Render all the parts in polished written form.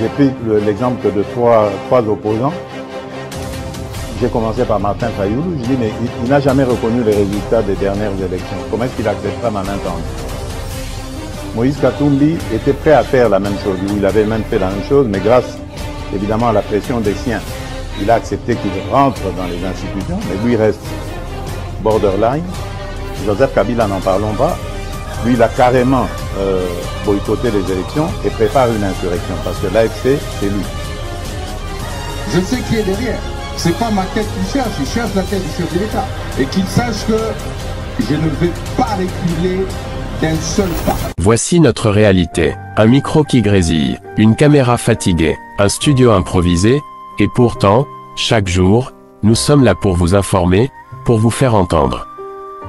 j'ai pris l'exemple de trois opposants. J'ai commencé par Martin Fayoulou. Je dis, mais il n'a jamais reconnu les résultats des dernières élections. Comment est-ce qu'il acceptera ma main tendue? Moïse Katumbi était prêt à faire la même chose. Il avait même fait la même chose, mais grâce évidemment à la pression des siens, il a accepté qu'il rentre dans les institutions, mais lui reste borderline. Joseph Kabila, n'en parlons pas. Lui, il a carrément boycotté les élections et prépare une insurrection, parce que l'AFC, c'est lui. Je sais qui est derrière. C'est pas ma tête qu'il cherche, il cherche la tête du chef de l'État. Et qu'il sache que je ne vais pas reculer d'un seul pas. Voici notre réalité. Un micro qui grésille, une caméra fatiguée, un studio improvisé, et pourtant, chaque jour, nous sommes là pour vous informer, pour vous faire entendre.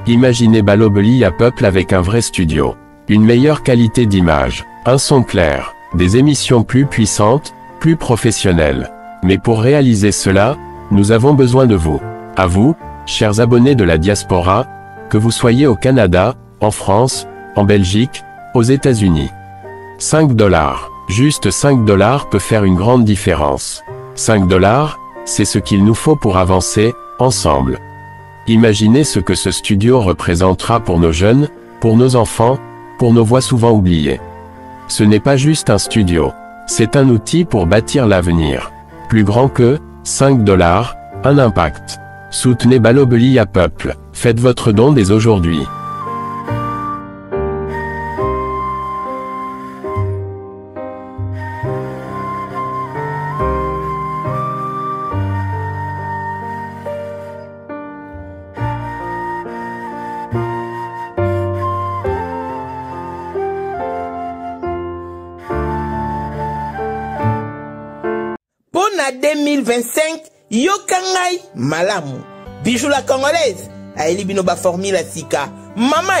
Imaginez Balobeli à Peuple avec un vrai studio, une meilleure qualité d'image, un son clair, des émissions plus puissantes, plus professionnelles. Mais pour réaliser cela, nous avons besoin de vous. À vous, chers abonnés de la diaspora, que vous soyez au Canada, en France, en Belgique, aux États-Unis. 5 $, juste 5 $ peut faire une grande différence. 5 $, c'est ce qu'il nous faut pour avancer, ensemble. Imaginez ce que ce studio représentera pour nos jeunes, pour nos enfants, pour nos voix souvent oubliées. Ce n'est pas juste un studio, c'est un outil pour bâtir l'avenir. Plus grand que 5 $, un impact. Soutenez Balobeli à Peuple, faites votre don dès aujourd'hui. Pona 2025, yokangai malamu. Bijou la congolaise, aeli bino ba formula sika. Mama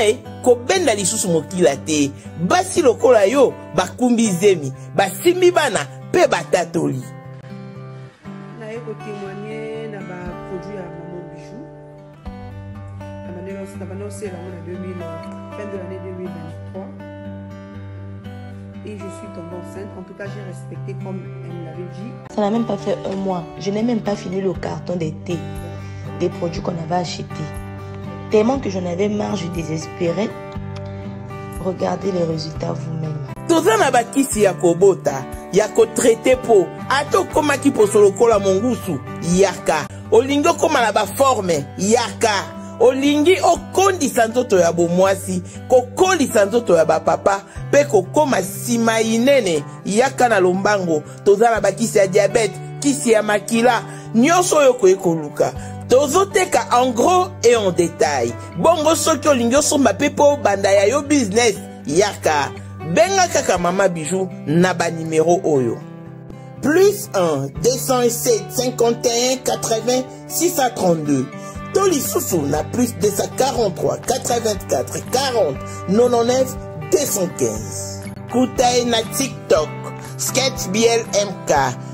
ko benda lisusu mokila te. Basi lokola yo, bakumbi zemi, basimbi bana, pe batatoli. Na eko témoigner na ba produit à Maman Bijou. Na banoncé la fin de l'année 2023. Et je suis tombée enceinte. En tout cas, j'ai respecté comme elle me l'avait dit. Ça n'a même pas fait un mois. Je n'ai même pas fini le carton des thés, des produits qu'on avait achetés. Tellement que j'en avais marre, je désespérais. Regardez les résultats vous-même. Tozana bakisi ya kobota, ya ko traité po, ato koma ki posolo kola mongusu, yaka. Olingo koma na ba forme, yaka. Olingi okondisa nzoto ya bomwasi, kokolisa nzoto ya bapapa, pe kokoma sima inene, yaka na lombango, tozana bakisi ya diabète, kisi ya makila, nyonso yo koekoluka. Tozoteka en gros et en détail. Bongo soki olingi osomba pe po banda ya yo business, yaka. Benga kaka Mama Bijou na ba numéro oyo. Plus 1 207 51 80 632. Toli Soussou na plus 243 84 40 99 215. Koutaï na TikTok, Sketch BLMK,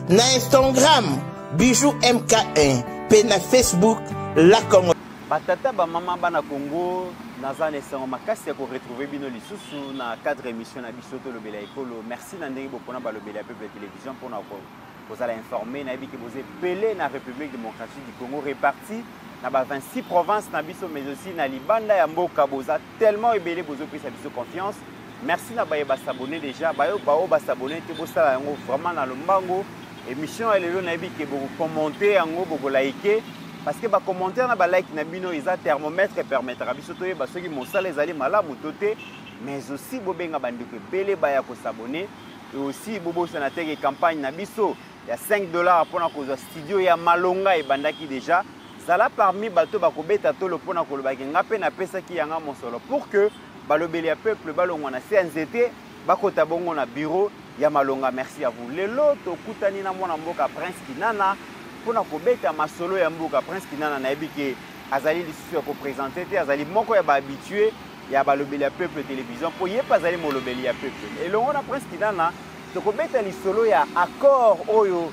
na Instagram, Bijou MK1, pe na Facebook, La Congo. Batata ba mama bana Congo, naza nesango makasi ya ko retrouver bino lisusu na cadre émission na bisoto lobela ekolo. Merci na ndenge bopona ba lobela peuple télévision pour na ko vous allez informer na bi que vous êtes pelé na République démocratique du Congo réparti na ba 26 provinces na biso mais aussi na libanda ya mboka boza tellement ebelé bozo pris sa biso confiance. Merci na ba s'abonner déjà ba yo ba s'abonner te bo sala yango vraiment na lombango émission elelo na bi que vous commenter yango bo liker parce que ba commentaire na ba like na bino isa thermomètre permettra biso to ba soki mosala ezali malamu toté mais aussi bo benga bandiko ebelé ba ya ko s'abonner et aussi bobo sana teke campagne na biso ya 5 $ pour na koza studio ya malonga e bandaki déjà zala parmi bato bakobeta tolo pona kolobaki ngape na pesa ki yanga mosolo pour que balobeli ya peuple balongwa na CNZT bakota bongo na bureau ya malonga. Merci à vous. Lelo to kutani na mwana mboka Prince Kinana pona kobeta masolo ya mboka Prince Kinana na ebiki azali lisusu ko présenter te azali moko ya ba habitué ya balobeli ya peuple télévision pour ye pas azali molobeli ya peuple et longo na Prince Kinana to kobeta lisolo ya accord oyo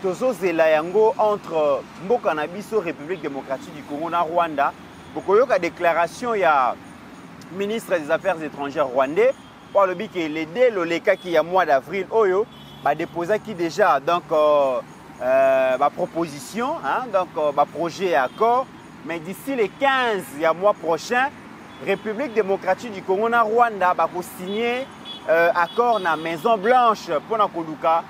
tozozela yango entre mboka na biso République démocratique du Congo na Rwanda bokoyoka déclaration ya ministre des affaires étrangères rwandais pour le but que l'aider le leka qui ya mois d'avril oyo déposer qui déjà donc proposition, hein, donc projet et accord, mais d'ici le 15 du mois prochain, République démocratique du Congo na Rwanda va signer accord na Maison Blanche pour na koluka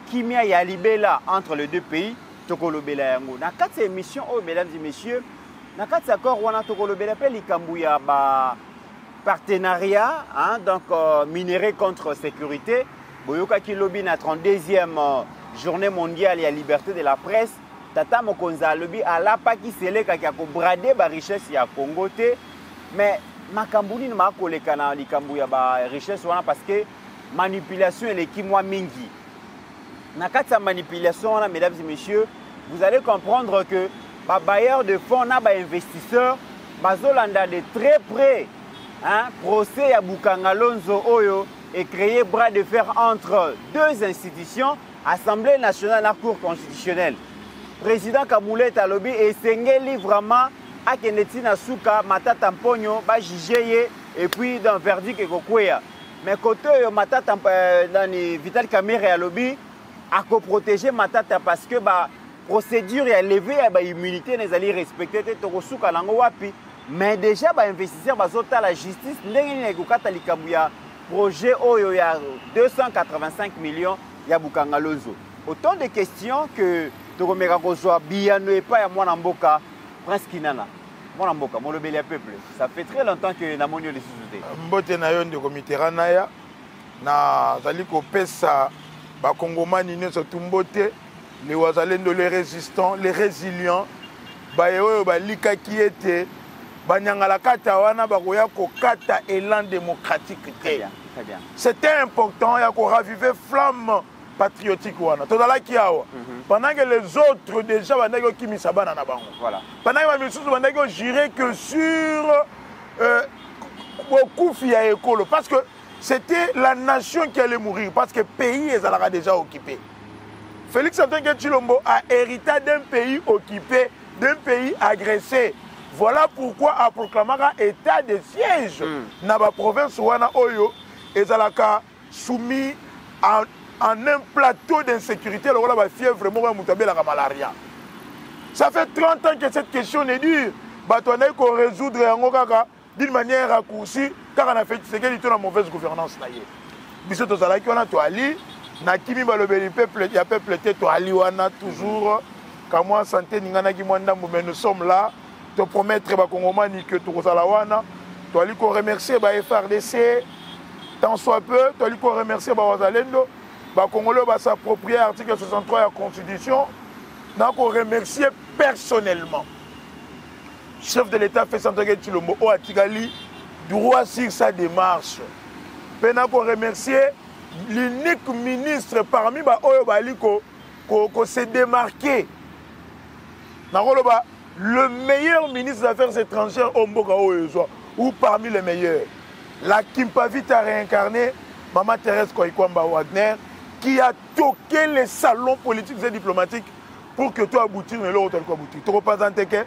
kimia ya libela entre les deux pays tokolobela yango na kati émission oh mesdames et messieurs na kati accord wana tokolobela pe likambu ya ba partenariat, hein, donc minerai contre sécurité boyoka ki lobby na 32e journée mondiale et la liberté de la presse tata mokonza lobby ala pa ki seleka ki ko brader ba richesse ya Congo te mais makambu ni ma koleka na likambu ya ba richesse wana parce que manipulation et l'équimoi mingi na kati ya manipulation wana mesdames et messieurs vous allez comprendre que ba bailleurs de fonds na ba investisseurs bazolanda de très près hein, procès ya Bukanga Lonzo Oyo et créer bras de fer entre deux institutions, Assemblée nationale et la Cour constitutionnelle. Président Kaboulet Talobi et Sengeli vraiment à Kenetina Souka, Matata Mponyo, Bajijeye et puis dans verdict et Kokwea. Mais côté Matata Vital Kamerhe et Alobi a protéger Matata parce que procédure et levé à immunité les alliés respecter Tokosouka Lango Wapi. Mais déjà investisseurs bazota la justice ndenge nekukata likambu ya projet oyo ya 285 millions ya Bukanga Lonzo. Autant de questions que tokomeka kozwa biyano epa ya mwana mboka Prince Kinana. Mwana mboka molobeli ya peuple. Ça fait très longtemps que na monio les sous-soutés. Mbote na yo ndeko miterana ya na zali kopesa ba kongomani nyonso tumbote les wazalendo les résistants les résilients ba yo ba likaki ete banyangala kata wana bakoya kokata élan démocratique te. C'était important ya ko raviver flamme patriotique wana. Tozalaki awa. Pendant que les autres déjà bandaki kimisa bana na bango. Voilà. Pendant que bamisusu bandaki jurer que sur beaucoup ya école parce que c'était la nation qui allait mourir parce que le pays est déjà occupé. Félix Antoine Tshilombo a hérité d'un pays occupé, d'un pays agressé. Voilà pourquoi a proclamé un état de siège dans la province Wana Oyo et Zalaka soumis en un plateau d'insécurité. Alors là, la fièvre vraiment la malaria. Ça fait 30 ans que cette question est dure. On a qu'on résoudre d'une manière raccourcie car on a fait ce qu'il y a une mauvaise gouvernance. Biso to Zalaki on a to ali na kimi balobeli peuple ya peuple te to ali wana toujours quand moi santé ningana ki mwanda mais nous sommes là. Te promettre ba Congomani que tu kozala wana to ali ko remercier ba FRDC tant soit peu to ali ko remercier ba wazalendo ba Congolais ba s'approprier article 63 de la Constitution na ko remercier personnellement chef de l'État fait Antoine Tshilombo o atigali droit sur sa démarche pe na ko remercier l'unique ministre parmi ba oyo bali ko se démarquer na koloba le meilleur ministre des Affaires étrangères au Mboka ou parmi les meilleurs. La Kimpavite a réincarné Maman Thérèse Koikwamba Wagner qui a toqué les salons politiques et diplomatiques pour que toi aboutir mais l'autre aboutir. Tu représentes que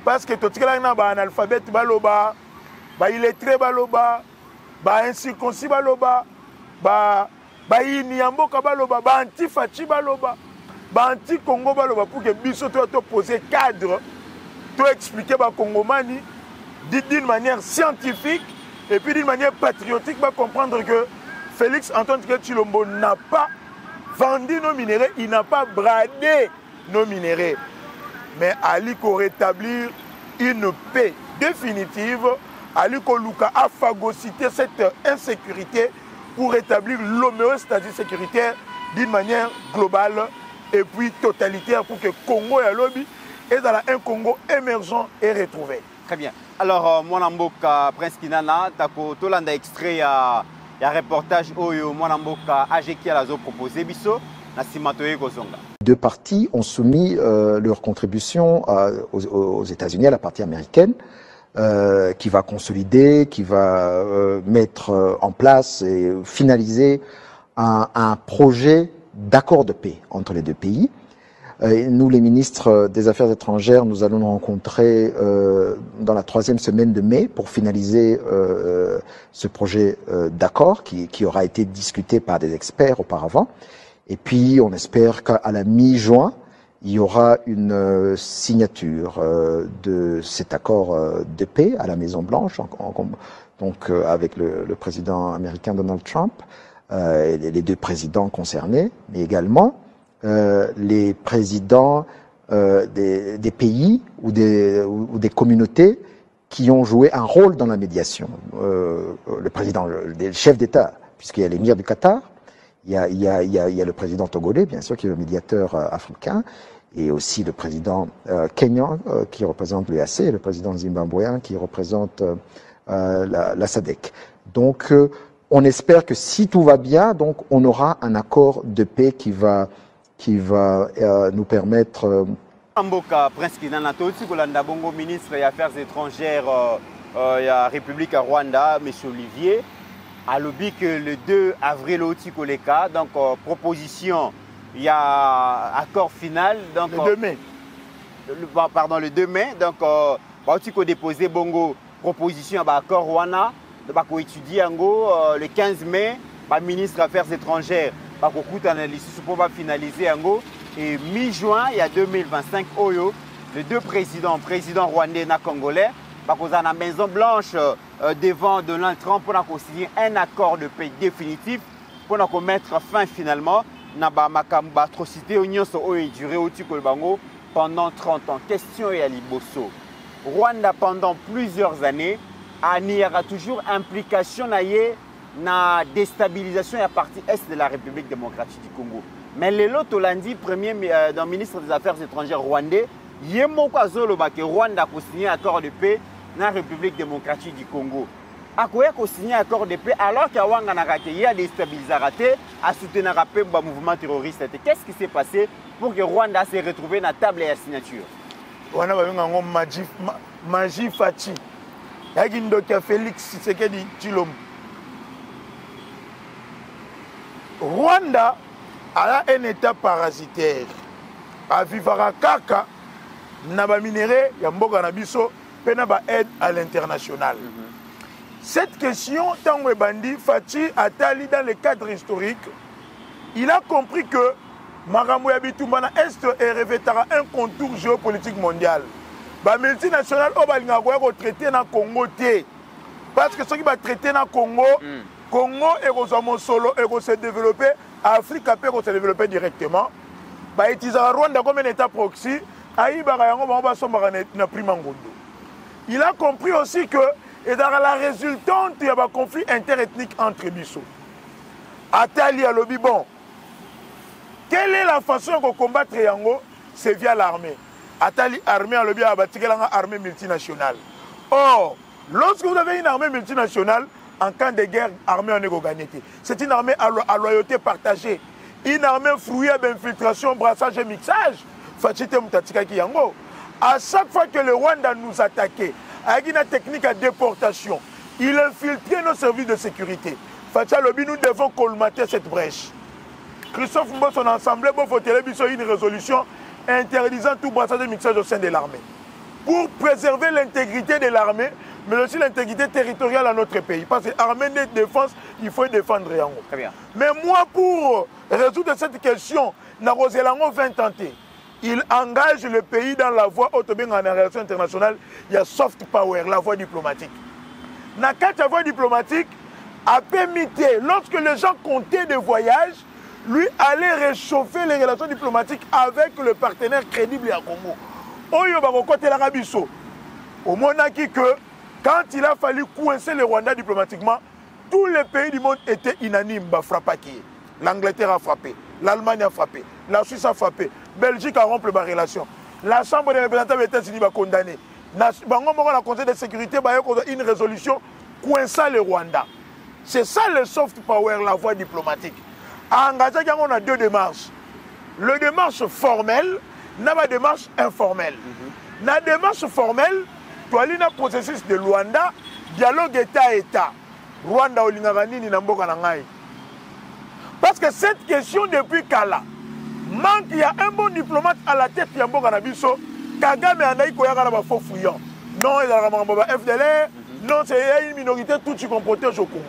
parce que tu as un analphabète baloba, illettré baloba, incirconcis baloba, iniamboka baloba, anti-fachi baloba, anti-congo baloba pour que biso toi poser cadre. Expliquer aux Congomani d'une manière scientifique et puis d'une manière patriotique, comprendre que Félix Antoine Tshilombo n'a pas vendu nos minéraux, il n'a pas bradé nos minéraux. Mais Ali ko rétablir une paix définitive, Ali ko Luka a phagocyté cette insécurité pour rétablir l'homérose, c'est-à-dire sécuritaire, d'une manière globale et puis totalitaire pour que Congo et lobby et dans un Congo émergent et retrouvé. Très bien. Alors, Mwanamboka Prince Kinana, tako tolanda extrait ya reportage oyo Mwanamboka Ajeki Alazo proposé biso na simatoye kozonga. Deux parties ont soumis leur contribution aux États-Unis, à la partie américaine, qui va consolider, qui va mettre en place et finaliser un projet d'accord de paix entre les deux pays. Nous, les ministres des Affaires étrangères, nous allons nous rencontrer dans la 3e semaine de mai pour finaliser ce projet d'accord qui aura été discuté par des experts auparavant. Et puis, on espère qu'à la mi-juin, il y aura une signature de cet accord de paix à la Maison-Blanche, donc avec le président américain Donald Trump, et les 2 présidents concernés, mais également les présidents des pays ou des communautés qui ont joué un rôle dans la médiation. Le président, le chef d'État, puisqu'il y a l'émir du Qatar, il y a le président togolais, bien sûr, qui est le médiateur africain, et aussi le président kenyan qui représente l'EAC, et le président zimbabwéen qui représente la SADC. Donc, on espère que si tout va bien, donc on aura un accord de paix qui va nous permettre. Mboka Prince Kidana Toti Kolanda Bongo ministre des Affaires étrangères la République Rwanda, M. Olivier, a lobby que le 2 avril au Tikoleka, donc proposition, il y a accord final. Donc, le 2 mai. Pardon, le 2 mai, donc Bautiko déposé Bongo proposition à accord Rwanda, de étudier le 15 mai, le ministre des Affaires étrangères. Pour finaliser et mi-juin, il y a 2025, les 2 présidents rwandais et congolais, à la Maison Blanche devant Donald Trump pour signer un accord de paix définitif pour mettre fin finalement à l'atrocité pendant 30 ans. Question et à Liboso. Rwanda pendant plusieurs années, il y aura toujours implication na déstabilisation à la partie est de la République démocratique du Congo. Mais le lot Tolandi, premier ministre des Affaires étrangères rwandais, Yemoko Azoloba que Rwanda a signé un accord de paix dans la République démocratique du Congo. A signé un accord de paix alors qu'il y a déstabilisé à soutenir le mouvement terroriste. Qu'est-ce qui s'est passé pour que Rwanda se retrouve dans la table et la signature? On a Maji Fachi. Il Félix Tshisekedi Tshilombo. Rwanda a un état parasitaire. A vivre kaka na ba minéraux ya mboka na biso pe na ba aide à l'international. Cette question tango bandi Fachi atali dans le cadre historique, il a compris que Maramou ya bitumba na est et revêtera un contour géopolitique mondial. Ba multinational o balinga ko traiter na Congo té parce que ceux qui va traiter na Congo Congo et solo et se développer, Afrique peut se développer directement. Bah utiliser Rwanda comme un état proxy, il a compris aussi que et dans la résultante il y a un conflit interethnique entre Bissau. Atali a lobby bon. Quelle est la façon de combattre Yango? C'est via l'armée. Atali armée a lobby à bâtir armée multinationale. Or, lorsque vous avez une armée multinationale, en cas de guerre, l'armée en est gagnée. C'est une armée à loyauté partagée. Une armée fruit d'infiltration, brassage et mixage. À chaque fois que le Rwanda nous attaquait, avec une technique à déportation, il infiltrait nos services de sécurité. Nous devons colmater cette brèche. Christophe Mbos, son assemblée, pour voter une résolution interdisant tout brassage et mixage au sein de l'armée. Pour préserver l'intégrité de l'armée, mais aussi l'intégrité territoriale à notre pays. Parce que l'armée de défense, il faut défendre Yango. Très bien. Mais moi, pour résoudre cette question, Narozelango 20 tenté. Il engage le pays dans la voie autobien en relation internationale. Il y a soft power, la voie diplomatique. Dans la voie diplomatique, à Pémité, lorsque les gens comptaient des voyages, lui allait réchauffer les relations diplomatiques avec le partenaire crédible à Congo. Oyo bako côté l'Arabie Saoudite. Au Monaki que quand il a fallu coincer le Rwanda diplomatiquement, tous les pays du monde étaient unanimes. L'Angleterre a frappé, l'Allemagne a frappé, la Suisse a frappé, Belgique a rompu la relation. La Chambre des représentants des États-Unis va condamner. La Conseil de sécurité a une résolution coinçant le Rwanda. C'est ça le soft power, la voie diplomatique. À Angaza, on a deux démarches. Le démarche formelle, la démarche informelle. La démarche formelle, tu as un processus de Rwanda, dialogue État-État. Rwanda ou l'Ingarani ni Namboka Nangai. Parce que cette question depuis Kala, manque, il y a un bon diplomate à la tête, il y a un bon cannabis. Kagame Anaï Koyaka n'a pas faux fouillant. Non, il y a un FDLR. Non, c'est une minorité, tout ce qu'on protège au Congo.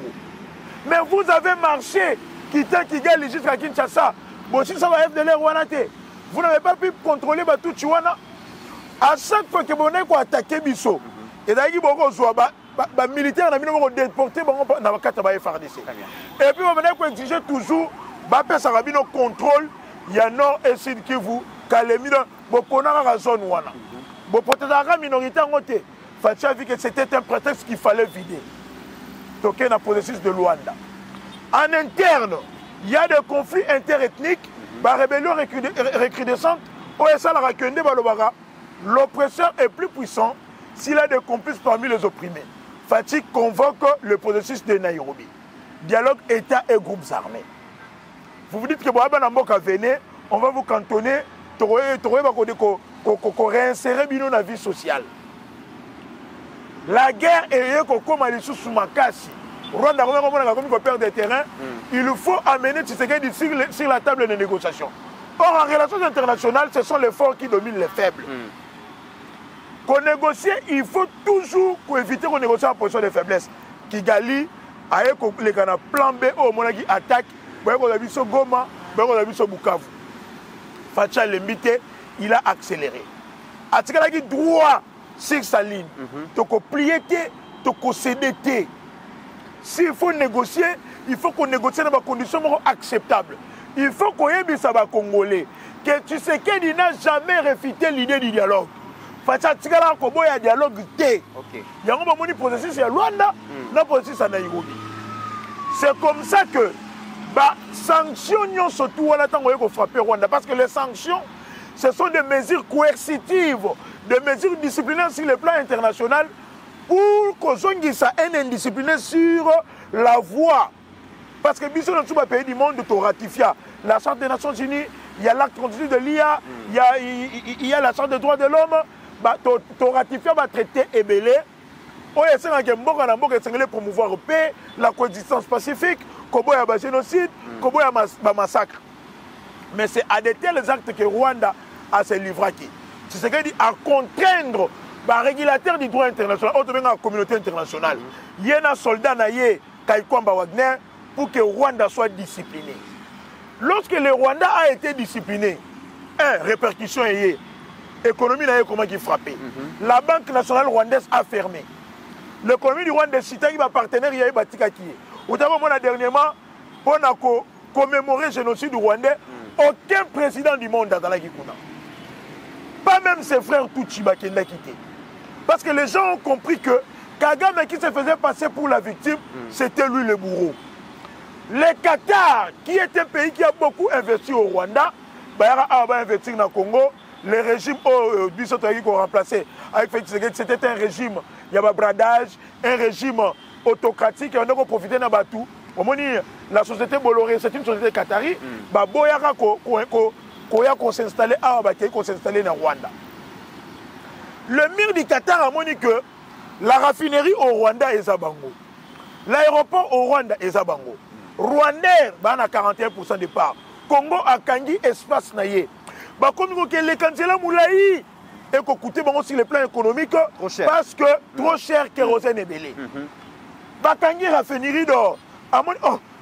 Mais vous avez marché, quittant Kigali jusqu'à Kinshasa. Bon, si ça va FDLR ou Anate, vous n'avez pas pu contrôler tout Chiwana. À chaque fois que vous avez attaqué Bisso, et d'ailleurs, vous avez militaires, vous avez déporté dans le FARDC. Et puis, vous avez exigé toujours, ça va bien contrôle, il y a Nord et Sud qui vous calment, vous connaissez la zone. Vous protégez la minorité en côté. Fatia a vu que c'était un prétexte qu'il fallait vider. Donc, il y a un processus de Luanda. En interne, il y a des conflits interethniques, la rébellion recrudescente, l'oppresseur est plus puissant s'il a des complices parmi les opprimés. Fatih convoque le processus de Nairobi. Dialogue État et groupes armés. Vous vous dites que venez, on va vous cantonner, réinsérer dans la vie sociale. La guerre est comme sous Makassi. Rwanda perd des terrains. Il faut amener Tshisekedi sur la table de négociation. Or, en relations internationales, ce sont les forts qui dominent les faibles. Pour négocier, il faut toujours éviter qu'on négocie en position de faiblesse. Kigali, avec les plan B, au moment qui attaque, Goma, Bukavu. Facha Lembite, il a accéléré. Atikala droit sur sa ligne. Tu peux plier, tu peux céder. S'il faut négocier, il faut qu'on négocie dans des conditions acceptables. Il faut qu'on ait ça va Congolais. Que tu sais qu'il n'a jamais réfuté l'idée du dialogue. Facha Tigala Kobo, il y a dialogue. Il y a un processus à Luanda, un processus à Nairobi. C'est comme ça que sanctions surtout on attend qu'on frappe Rwanda. Parce que les sanctions, ce sont des mesures coercitives, des mesures disciplinaires sur le plan international pour qu'on soit un indiscipliné sur la voie. Parce que Bissot dans tous les pays du monde, tu ratifies la Charte des Nations Unies, il y a l'acte constitutif de l'IA, il y a la Charte des droits de l'homme, tu ratifies le traité ébélé. On essaie de promouvoir la paix, la coexistence pacifique, qu'il y a un génocide, qu'il y a un massacre. Mais c'est à de tels actes que Rwanda a se livré. C'est ce qu'il dit à contraindre le régulateur du droit international, la communauté internationale. Il y a un soldat Kaikwamba Wagner pour que Rwanda soit discipliné. Lorsque le Rwanda a été discipliné, répercussion est l'économie n'a comment qui frappé. La Banque nationale rwandaise a fermé. L'économie du Rwanda est un partenaire qui a été dernièrement, on a commémoré le génocide du Rwanda. Aucun président du monde dans la Kikuna. Pas même ses frères Tutsiba qui l'a quitté. Parce que les gens ont compris que Kagame qui se faisait passer pour la victime, c'était lui le bourreau. Le Qatar, qui est un pays qui a beaucoup investi au Rwanda, a investi dans le Congo. Le régime qu'on remplacé avec c'était un régime, il y avait un bradage, un régime autocratique, et on a profité de tout. La société Bolloré, c'est une société qatari, qu'on s'installe au Rwanda. Le mur du Qatar a montré que la raffinerie au Rwanda est Zabango. L'aéroport au Rwanda est Zabango. Rwandais a 41% de part. Congo a Kangi espace naïe. Comme les candidats Moulaï et qu'on coûte sur le plan économique parce que trop cher kérosène est belé. Bakangi raffinerie d'or.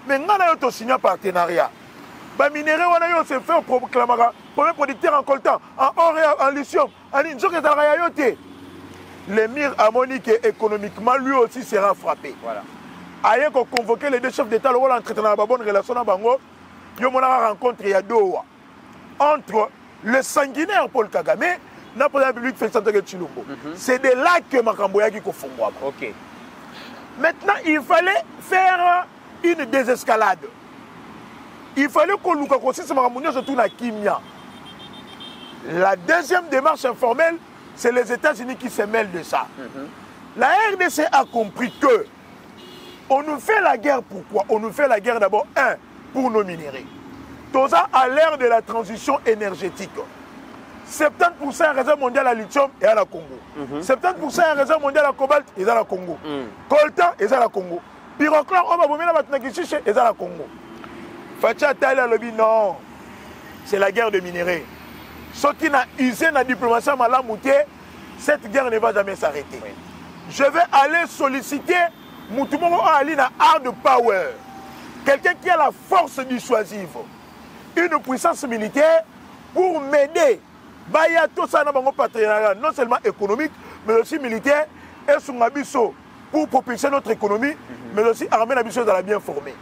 Mais nous avons signé un partenariat. Les minéraux ont fait un premier producteur en coltan, en or et en lithium. Le MIR a montré qu'économiquement, lui aussi sera frappé. Voilà. Ailleurs qu'on convoqué les deux chefs d'État, le rôle entretenu dans la bonne relation à Bango, il y a une rencontre il y a Doha entre le sanguinaire Paul Kagame et la République fédérale de Chilombo. C'est de là que Makamboya qui confond. Ok. Maintenant, il fallait faire une désescalade. Il fallait qu'on nous consiste surtout la Kimia. La deuxième démarche informelle, c'est les États-Unis qui se mêlent de ça. La RDC a compris que on nous fait la guerre pourquoi? On nous fait la guerre d'abord, pour nos minéraux. Tout ça à l'ère de la transition énergétique. 70% de réserve mondiale à lithium est à la Congo. 70% de réserve mondiale à cobalt est à la Congo. Coltan est à la Congo. Pyroclan, on va vous mettre la Congo. Fatia Tala lobby, non. c'est la guerre de minerais. Ce qui n'a usé la diplomatie à Malamouté, cette guerre ne va jamais s'arrêter. Oui. Je vais aller solliciter Moutoumoro Ali na hard power. Quelqu'un qui a la force dissuasive, une puissance militaire pour m'aider. Baya tout ça dans mon partenariat, non seulement économique, mais aussi militaire, et son abisso pour propulser notre économie, mais aussi armer l'abisso dans la bien formée.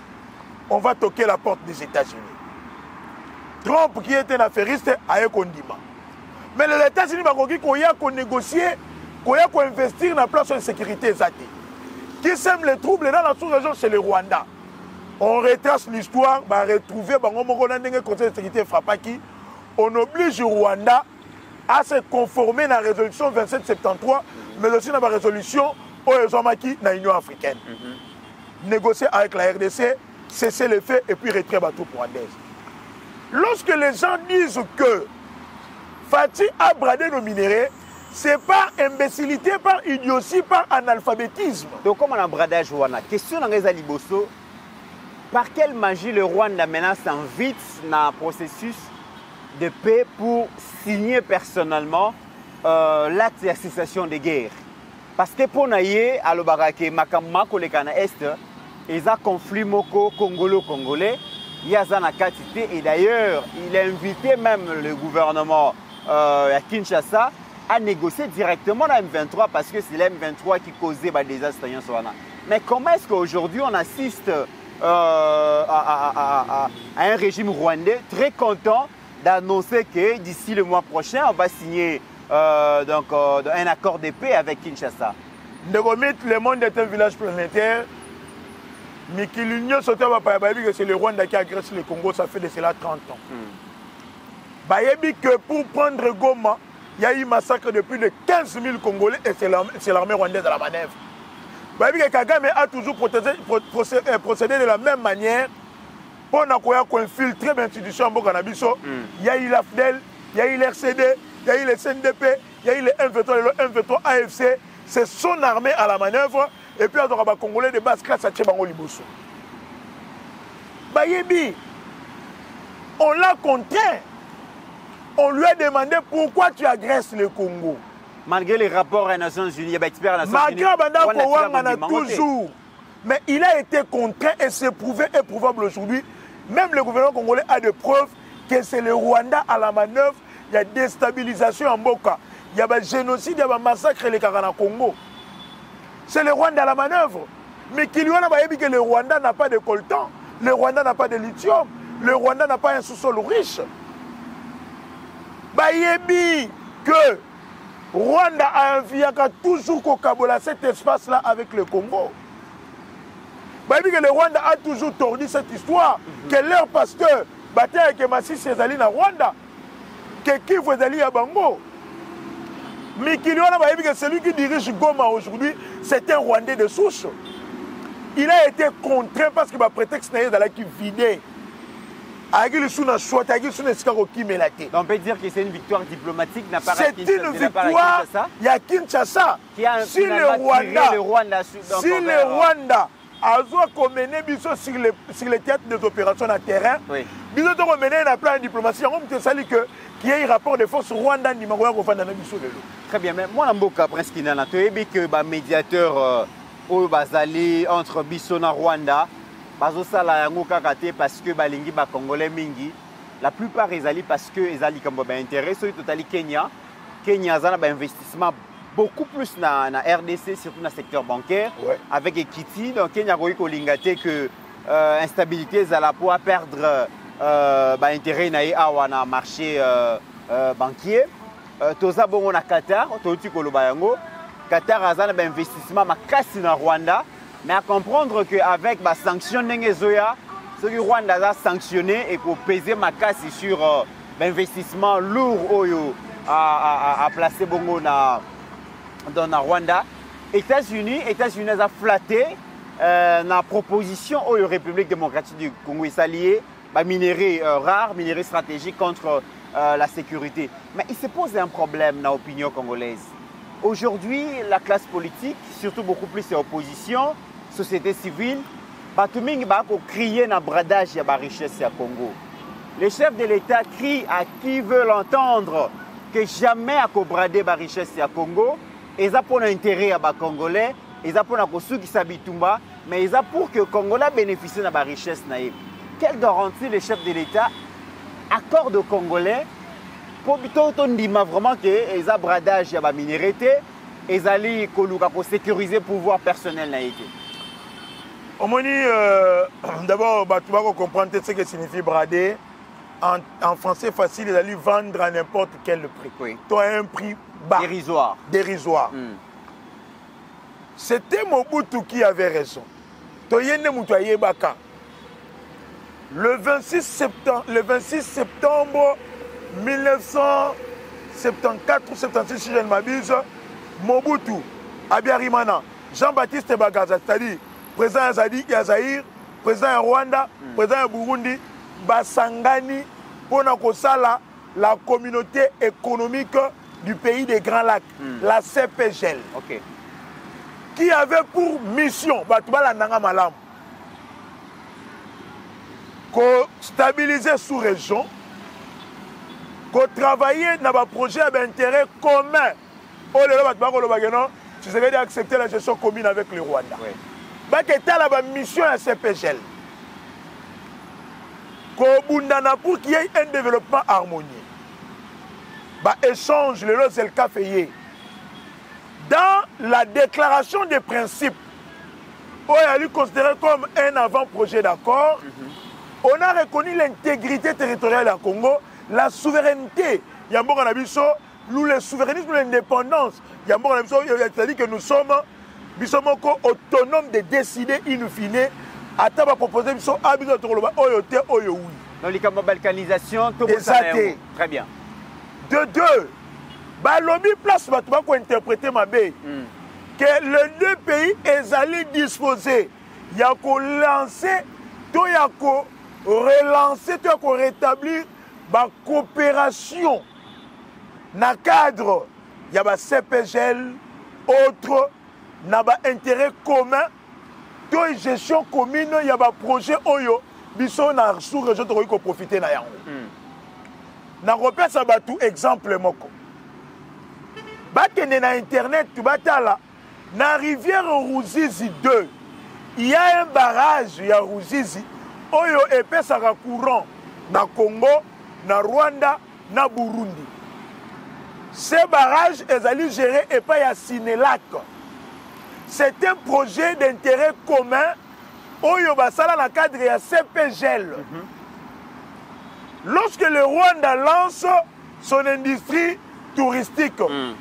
On va toquer la porte des États-Unis. Trump, qui était un affairiste, a eu condiment. Mais les États-Unis vont négocier, vont investir dans la place de sécurité. Qui sème les troubles dans la sous-région, c'est le Rwanda. On retrace l'histoire, on va retrouver le Conseil de sécurité Frappaki. On oblige le Rwanda à se conformer à la résolution 2773, mais aussi à la résolution de l'Union africaine. Négocier avec la RDC, cesser les faits et puis retirer la troupe rwandaise. Lorsque les gens disent que Fati a bradé nos minéraux, c'est par imbécilité, par idiotie, par analphabétisme. Donc, comme on a bradage Rwanda, question dans les Aliboso, par quelle magie le Rwanda maintenant s'invite dans le processus de paix pour signer personnellement l'acte d'association de guerre? Parce que pour nous, à l'Obarake, Makamako, le Kana Est, il y a un conflit congolo-congolais, il y a un quantité, et d'ailleurs, il a invité même le gouvernement à Kinshasa à négocier directement la M23 parce que c'est la M23 qui causait des désastres. Mais comment est-ce qu'aujourd'hui on assiste à un régime rwandais très content d'annoncer que d'ici le mois prochain, on va signer un accord de paix avec Kinshasa? Le monde est un village planétaire. Mais que l'Union que c'est le Rwanda qui agresse le Congo, ça fait de cela 30 ans. Bayebi que pour prendre Goma, il y a eu un massacre de plus de 15 000 Congolais et c'est l'armée rwandaise à la manœuvre. Bayebi que Kagame a toujours procédé de la même manière pour infiltrer l'institution Mbokanabiso. Il y a eu l'AFDEL, il y a eu l'RCD, il y a eu le CNDP, il y a eu le M23, le M23 AFC. C'est son armée à la manœuvre. Et puis, on a des Congolais de base classe à Tchebango Liboso. Bayebi, on l'a contraint. On lui a demandé pourquoi tu agresses le Congo. Malgré les rapports des Nations Unies, il y a des experts des Nations Unies. Malgré toujours. Mais il a été contraint et c'est prouvé et prouvable aujourd'hui. Même le gouvernement congolais a des preuves que c'est le Rwanda à la manœuvre. Il y a déstabilisation en Boka. Il y a un génocide, il y a un massacre les Karana Congo. C'est le Rwanda à la manœuvre. Mais qu'il y a que le Rwanda n'a pas de coltan, le Rwanda n'a pas de lithium, le Rwanda n'a pas un sous-sol riche. Bayebi que Rwanda a envie toujours Kokabola cet espace-là avec le Congo. Bayebi que le Rwanda a toujours tordu cette histoire, que leur pasteur battait avec Massi Cézali na Rwanda, que Kivu Ezali à Bango. Mais qu'il y a que celui qui dirige Goma aujourd'hui, c'est un Rwandais de souche. Il a été contraint parce que le prétexte n'est pas qui vidé. On peut dire que c'est une victoire diplomatique. C'est une victoire. Il y a Kinshasa. Si le Rwanda a mené sur les théâtres des opérations à terrain, il a mené un plan de diplomatie. Qui a un rapport de force Rwanda ni Magoya Kofanda na biso lelo. Très bien, mais moi Mboka presque nana toyebi que ba médiateur oyo bazali entre biso na Rwanda bazo sala yango kaka te parce que balingi ba congolais mingi la plupart ezali parce que ezali comme ba intérêt so totali Kenya azana ba investissement beaucoup plus na RDC surtout dans le secteur bancaire avec Equity donc Kenya koyi kolingate que instabilité ezala pour perdre intérêt na marché banquier. Toza bongo na Qatar, toti koloba yango. Qatar a un investissement makasi na Rwanda, mais à comprendre que avec ba sanction ndenge zoya, ce que Rwanda a sanctionné et pour peser makasi sur l'investissement lourd oyo a placé bongo dans na Rwanda. États-Unis a flatté na proposition oyo République démocratique du Congo s'allier minerais rares, minerais stratégiques contre la sécurité. Mais il se pose un problème dans l'opinion congolaise. Aujourd'hui, la classe politique, surtout beaucoup plus l'opposition, société civile, tout le monde va crier dans le bradage de la richesse du Congo. le chef de l'État crie à qui veut l'entendre que jamais à brader la richesse du Congo, et ça pour l'intérêt à Congolais, et ça pour qui s'habitumba, mais ils pour que les Congolais bénéficient de la richesse. Quelle garantie le chef de l'État accorde aux Congolais pour vraiment que les bradage ya ba minéralité et zali koluka pour sécuriser le pouvoir personnel na été. D'abord tu vas comprendre ce que signifie brader. En français facile, ils allaient vendre à n'importe quel prix. Oui. Tu as un prix bas. Dérisoire. Dérisoire. C'était Mobutu qui avait raison. Le 26 septembre 1974 ou 76, si je ne m'abuse, Mobutu, Abiyarimana, Jean-Baptiste Bagaza, c'est-à-dire président Zaïre, président Rwanda, président Burundi, Basangani, pour la communauté économique du pays des Grands Lacs, la CPGL, qui avait pour mission, stabiliser sous-région, travailler dans un projet d'intérêt commun. Tu serais d'accepter la gestion commune avec le Rwanda. C'était la mission à CPGL. Pour qu'il y ait un développement harmonieux. Échange, le lot, c'est le cas fait. Dans la déclaration des principes, on a considéré comme un avant-projet d'accord, on a reconnu l'intégrité territoriale du Congo, la souveraineté. Nous, le souverainisme, l'indépendance, c'est-à-dire que nous sommes autonomes de décider in fine. Attends, va proposer à donc, la balkanisation, très bien. De deux, lobby place pour interpréter ma baie. Que les deux pays est allé disposer. Il y a qu'à lancer, il y a qu'à relancer, il y a qu'à rétablir la coopération. Dans le cadre, il y a la CPGL, autre, il y a intérêt commun. Dans la gestion commune, il y a un projet Oyo, qui sont dans la sous-région pour profiter de ça. Dans le ça va tout exemple. Dans Internet, tu vas là, dans la rivière Ruzizi 2, il y a un barrage, il y a Ruzizi, Oyo épaisse à courant dans Congo, dans Rwanda, dans Burundi. Ces barrages, ils allaient gérer et pas à Sinelac. C'est un projet d'intérêt commun. Oyo basala dans le cadre de CPGL. Lorsque le Rwanda lance son industrie touristique, on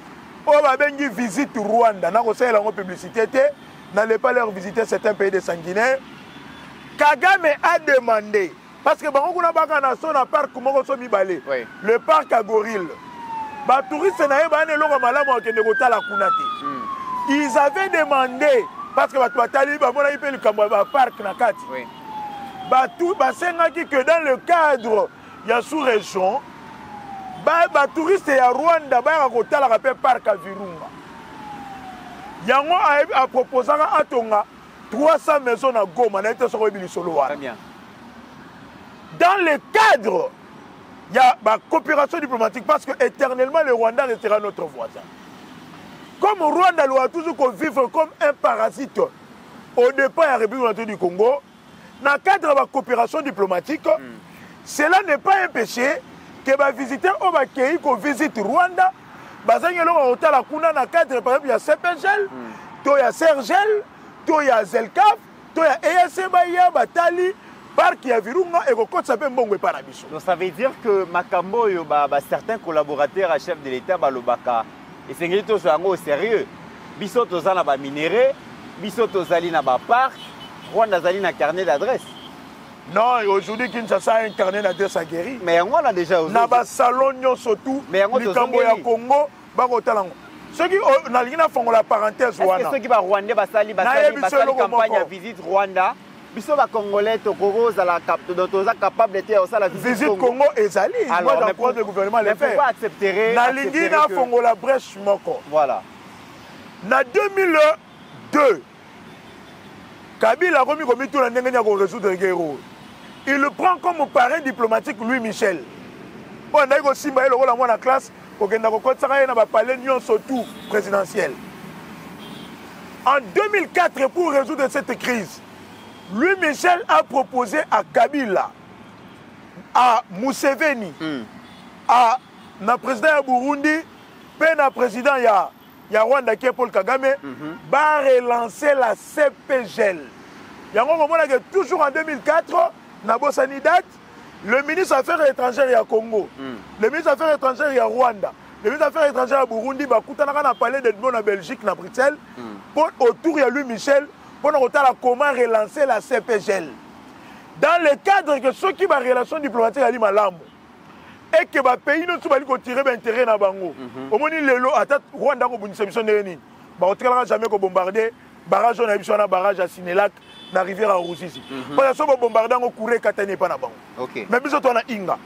va venir visiter Rwanda. On a la publicité. N'allez pas leur visiter certains pays de sanguinaires. Kagame a demandé, parce que on a un parc, le parc à Gorille. Les touristes ils avaient demandé, parce que que dans le cadre de la sous-région, les touristes à Rwanda ont le parc à Virunga. Yango a proposé à Tonga 300 maisons à Goma. Très bien. Dans le cadre, il y a la coopération diplomatique parce que éternellement le Rwanda restera notre voisin. Comme le Rwanda doit toujours vivre comme un parasite au départ de la République du Congo, dans le cadre de la coopération diplomatique, cela n'est pas un péché que les visiteurs qui visitent Rwanda, dans le cadre par exemple, il y a CPGL, il y a Sergel, il y a Zelkaf, il y a ESC, Batali, Parc, il y a Virunga et il s'appelle Mbongwe Parabiso. Donc ça veut dire que Makambo, certains collaborateurs à chef de l'État, et c'est au sérieux. Biso tozana ba minéré, biso tozali na ba parc, Rwanda zali na carnet d'adresse. Non, aujourd'hui Kinshasa a un carnet d'adresse à guérir. Mais on l'a déjà aujourd'hui. Na ba salon surtout, Mikambo ya Congo, ba kotalango. Ceux qui ont font la parenthèse Rwanda. Ceux qui ba Rwanda basali campagne à visite Rwanda. Biso ba Congolais tokoro za capable d'être au la visite Congo ezali. Alors moi j'apprends le gouvernement le fait. Pourquoi accepter na lingi na fongo la brèche moko. Voilà. Na 2002 Kabila a remis tout la ndenge ko résoudre guerre. il le prend comme parrain diplomatique Louis Michel. On a aussi dans la classe pour que nous palais surtout présidentiel. En 2004, pour résoudre cette crise, Louis Michel a proposé à Kabila, à Museveni, à le président de Burundi, et le président de Rwanda qui est Paul Kagame, de relancer la CPGL. Il y a toujours en 2004, le ministre des Affaires étrangères du Congo, le ministre des Affaires étrangères du Rwanda, le ministre des Affaires étrangères du Burundi, a parlé de en Belgique, à Bruxelles, autour de Louis Michel, pour comment relancer la CPGL. Dans le cadre que ceux qui ont des relations diplomatiques à l'Imalambo, et que les pays ne sont pas tirés d'intérêt dans Bango. Au moins, les lots, à Rwanda, on ne jamais bombarder barrage on barrage à Sinelac, na rivière à Russie. Parce que si on bombarde, on courait Katane pas na Bango. Mais bis on a Inga.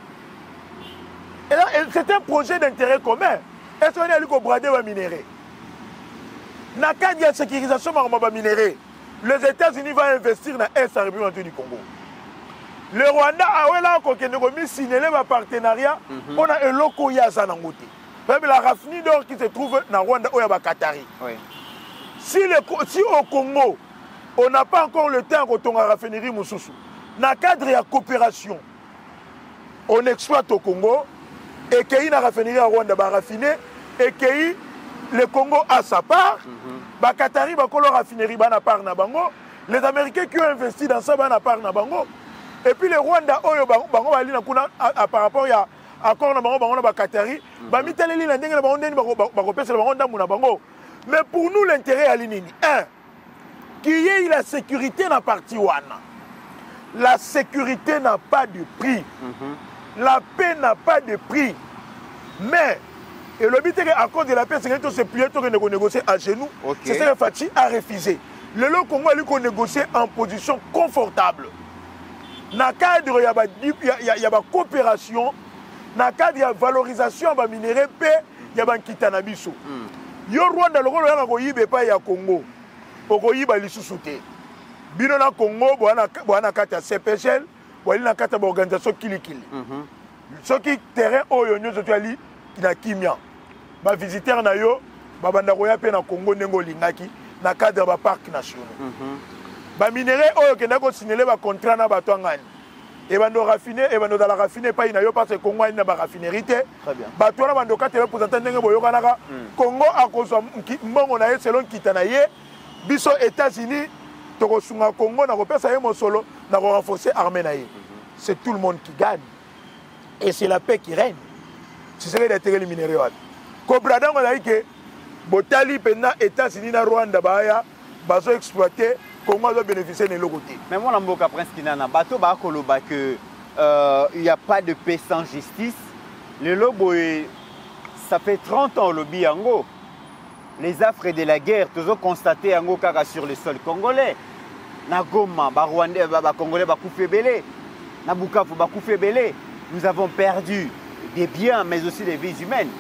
Et là, c'est un projet d'intérêt commun. Est-ce qu'on est allé brader les minéraux? Dans le cadre de la sécurisation des minéraux, les États-Unis vont investir dans l'Est de la République du Congo. Le Rwanda a signé un partenariat. On a un loco Yaza Nangote. La raffinerie d'or qui se trouve dans Rwanda, il y a Qatari. Si au Congo, on n'a pas encore le temps de la raffinerie Moussoussou, dans le cadre de la coopération, on exploite au Congo et qu'il y a une raffinerie à Rwanda raffinée et que le Congo a sa part, Qatari a une raffinerie à part na bango, les Américains qui ont investi dans ça à part na bango. Et puis les Rwandais, par rapport à l'accord de Qatari, mais pour nous, l'intérêt à l'Inini, qu'il y ait la sécurité dans la partie Wana. La sécurité n'a pas de prix. La paix n'a pas de prix. Mais, et le but est qu'à cause de la paix, c'est que c'est plus tôt que négocier à genoux. C'est ça que Fatih a refusé. Le Congo a négocié en position confortable. Dans le cadre, il y a la coopération. Dans le cadre, il y a la valorisation de minéraux, il y a la kitanabiso. Yo Rwanda, le Rwanda, il y a le Congo. Il y a le sous-souté. Bino na Congo, il y a la CPGL, il y a l'organisation Kilikili. Ce qui est terrain, il y a Kimia. Les visiteurs, il y a le Congo, il y a le cadre du parc national. Les minéraux qui ont signé le contrat na batwangani et bando raffiné et bando la raffiné pas inayo parce que Congo ina ba raffinerie te batwana bando ka te représenter ndenge boyoka naka Congo akozwa mbongo na ye selon kitana ye biso États-Unis toko sunga Congo na kopesa ye mosolo na renforcer armée na ye. C'est tout le monde qui gagne et c'est la paix qui règne. C'est ce que d'intérêt les minéraux. Kobrada on a dit que botali pena États-Unis na Rwanda baya bazo exploiter Comment doit bénéficier de l'autre côté. Mais moi, je pense qu'il n'y a pas de paix sans justice. Le lobo, ça fait 30 ans, le Biango. Les affres de la guerre, toujours constaté sur le sol congolais. Na Goma, Rwandais, Congolais, Bakoufé-Belé. Na Bukavu, Bakoufé-Belé. Nous avons perdu des biens, mais aussi des vies humaines.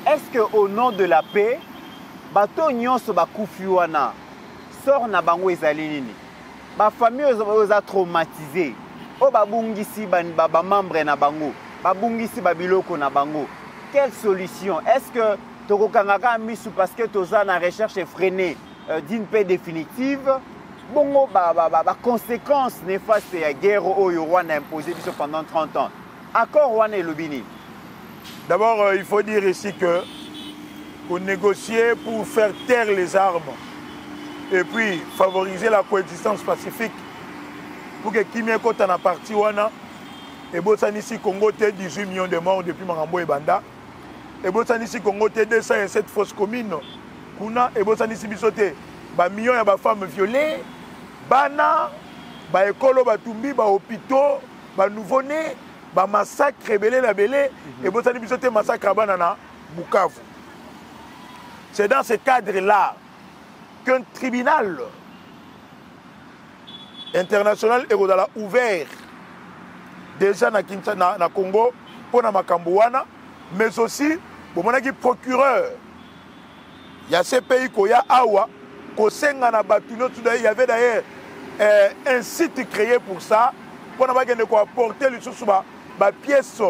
Est-ce qu'au nom de la paix, Bato Nyonso Bakoufiwana, sort na bango ezali nini ba famille oza traumatisé o babungisi ba membre na bango babungisi ba biloko na bango. Quelle solution? Est-ce que tokokangaka misu parce que toza na recherche effrénée d'une paix définitive bongo ba conséquences néfastes ya guerre oyo Rwanda imposé biso pendant 30 ans. Accord Rwanda et Lubini. D'abord il faut dire ici que qu'on négocier pour faire taire les armes et puis favoriser la coexistence pacifique pour que Kimia Kota na parti wana et Botsanisi Congo te 18 millions de morts depuis Marambo et Banda et Botsanisi Congo te 207 fausses communes kuna et Botsanisi bisote ba millions ya ba femmes violées bana ba école batumbi ba hôpitaux ba nouveau-né ba massacre belé la belé et Botsanisi bisote massacre bana na Bukavu. C'est dans ce cadre là qu'un tribunal international est ouvert déjà na Congo pour na Makambouana, mais aussi pour mon procureur. Il y a ces pays qui a Awa, il y avait d'ailleurs un site créé pour ça, pour apporter les pièces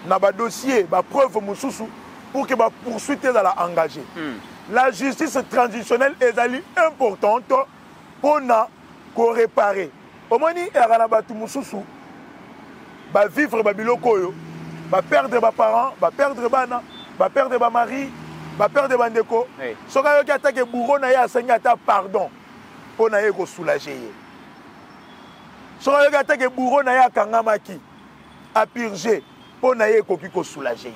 dans le dossier, les preuves pour que la poursuite soit engagée. La justice transitionnelle est importante pour nous réparer. Au moins, il y a vivre biloko, perdre des parents, perdre bana, perdre des mari, perdre des bandeko. Si on a attaqué bourreau, on a pardon pour nous soulager. Si on a attaqué bourreau, on a kangamaki à purger pour nous soulager.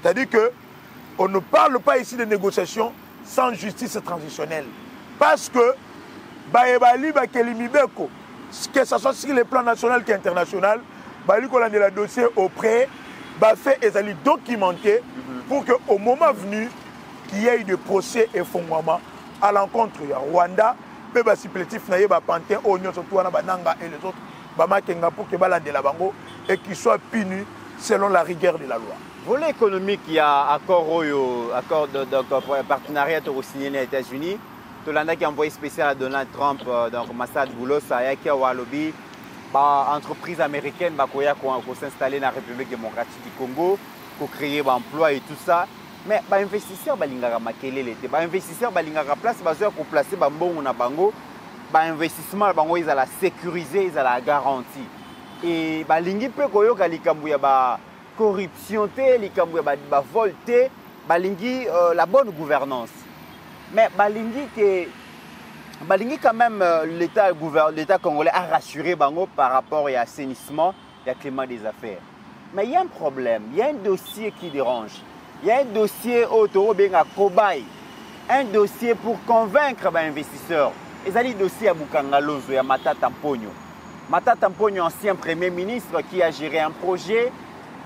C'est-à-dire que on ne parle pas ici de négociations sans justice transitionnelle. Parce que que ce soit sur le plan national qu'international, on a le dossier auprès, fait et documenté pour qu'au moment venu, qu'il y ait eu des procès et fondements à l'encontre du Rwanda, mais supplétif Pantin, Oignon, surtout Bananga et les autres, pour que et qu'ils soient punis selon la rigueur de la loi. Volet économique, il y a accord de partenariat signé les États-Unis. Tolanda qui a envoyé spécial à Donald Trump donc Massad Boulos a qui a lobby entreprise américaine qui s'installer dans la République démocratique du Congo pour créer des emplois et tout ça. Mais les investisseurs balingara makele l'été. Les investisseurs balingara place pour placer bambon na bango. Les investissements bango ils la sécuriser, ils la garantie. Et balingi pe koyoka likambu ya ba corruption té, likambu ya ba vol té, balingi la bonne gouvernance. Mais balingi quand même l'État congolais a rassuré bango par rapport à l'assainissement et au climat des affaires. Mais il y a un problème, il y a un dossier qui dérange. Il y a un dossier autour de Kobaye, un dossier pour convaincre les investisseurs. Et ça dit dossier à Bukangalozo et à Matata Mponyo. Matata Mponyo, ancien premier ministre qui a géré un projet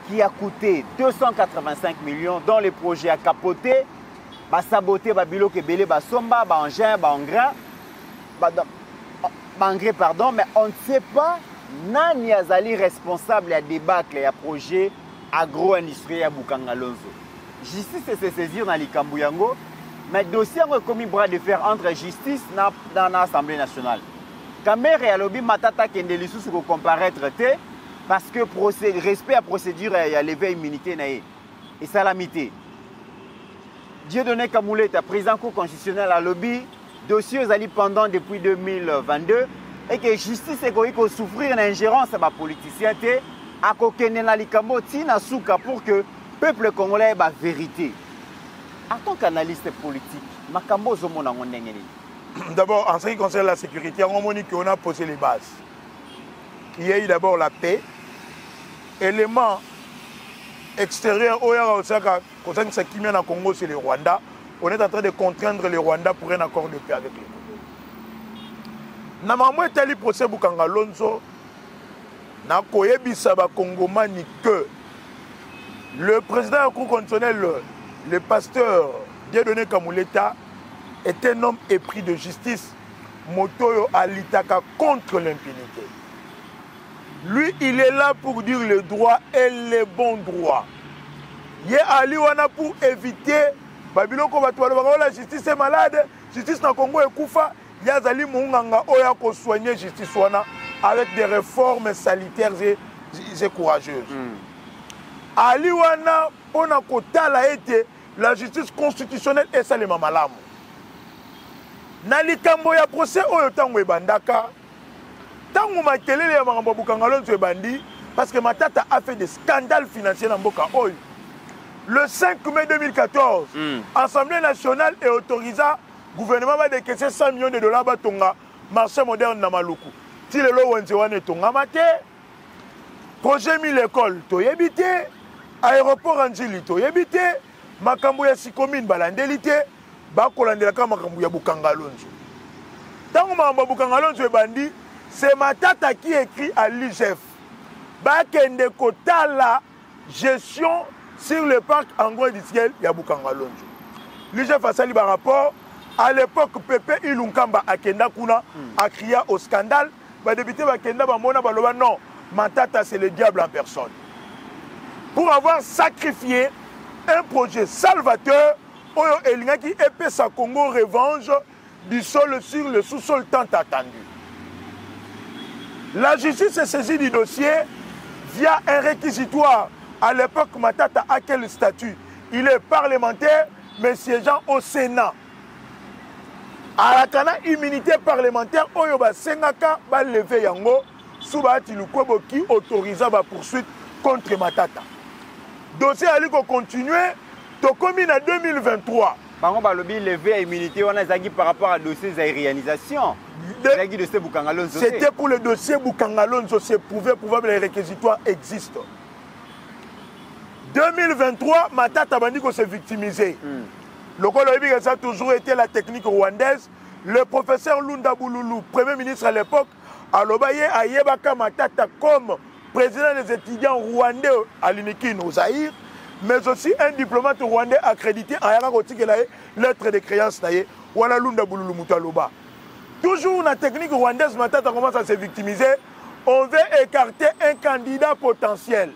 qui a coûté 285 millions, dont le projet a capoté. Ba saboter ba bilo ke belé ba somba ba engin ba engrais pardon, mais on ne sait pas nani azali responsable à débâcle à projet agro-industriel à Bukangalonzo. Justice se saisir dans likambu yango, mais dossier a commis bras de fer entre justice dans l'Assemblée nationale. Kamere et lobby matata kende lisusu ko comparaître té parce que respect à procédure et à lever immunité naé et salamité. Dieudonné Kamouleta, président cour constitutionnel à lobby, dossier allé pendant depuis 2022 et que justice est going à souffrir l'ingérence à la politicien à kokene na likambo tina souka pour que le peuple congolais ait la vérité. En tant qu'analyste politique, makambo zomona ngondengeni. D'abord, en ce qui concerne la sécurité, on a posé les bases. Il y a eu d'abord la paix, élément extérieur au Congo, c'est le Rwanda. On est en train de contraindre le Rwanda pour un accord de paix avec le Congo. Namamo etali procès Bukangalonzo na koyebisa ba Congomani que le président du Cour constitutionnel, le pasteur Dieudonné Kamouleta, est un homme épris de justice, motoyo alitaka contre l'impunité. Lui, il est là pour dire le droit et les bons droits. Il est allé pour éviter la justice est malade, la justice dans le Congo est koufa. Il y a allé pour soigner la justice avec des réformes sanitaires et courageuses. Ali wana pona kotala ete la justice constitutionnelle est salema malamu. Na likambo ya procès oyo tango ebandaka. Tango makelele ya makambo Bukangalonzo ebandi parce que Matata a fait des scandales financiers dans Mboka oyo. Le 5 mai 2014, l'Assemblée nationale est autorisée, le gouvernement va décaisser 100 millions de dollars pour le marché moderne dans Maluku. Si le lot est tonga maté, projet 1000 écoles, to yébité, aéroport Anjili, to yébité, makambo ya sikomine balandelité, bakolandela ka makambo ya Bukangalonzo. Tant que makambo Bukangalonzo est bandi, c'est Matata qui écrit à l'IGF. Bakende kota la gestion sur le parc agro-industriel de Bukangalonzo. L'IGF a sali par rapport à l'époque Pépé Ilunkamba a Kenda Kuna a crié au scandale. Les députés de Kenda Bamona Baloba non, Matata c'est le diable en personne. Pour avoir sacrifié un projet salvateur, Oyo Elinga qui épée sa Congo revanche du sol sur le sous-sol tant attendu. La justice s'est saisie du dossier via un réquisitoire. À l'époque, Matata a quel statut? Il est parlementaire, mais siégeant au Sénat. À la Kana, immunité parlementaire, Oyoba Sengaka va lever Yango, Soubati Lukwebo qui autorisa la poursuite contre Matata. Dossier a continué, Tokomi en 2023. Par contre, le levé à immunité, on a zagi par rapport à dossier d'aérianisation. C'était pour le dossier Boukangalonzo, c'est prouvé les réquisitoires existent. 2023, Matata Bandiko s'est victimisé. Le Colombie, ça a toujours été la technique rwandaise. Le professeur Lunda Bouloulou, Premier ministre à l'époque, a lobaye à Yebaka Matata comme président des étudiants rwandais à l'Unikin au Zaïre, mais aussi un diplomate rwandais accrédité à Yarakoti qui a lettre de créance. Voilà Lunda Bouloulou Moutaloba. Toujours la technique rwandaise, Matata commence à se victimiser. On veut écarter un candidat potentiel.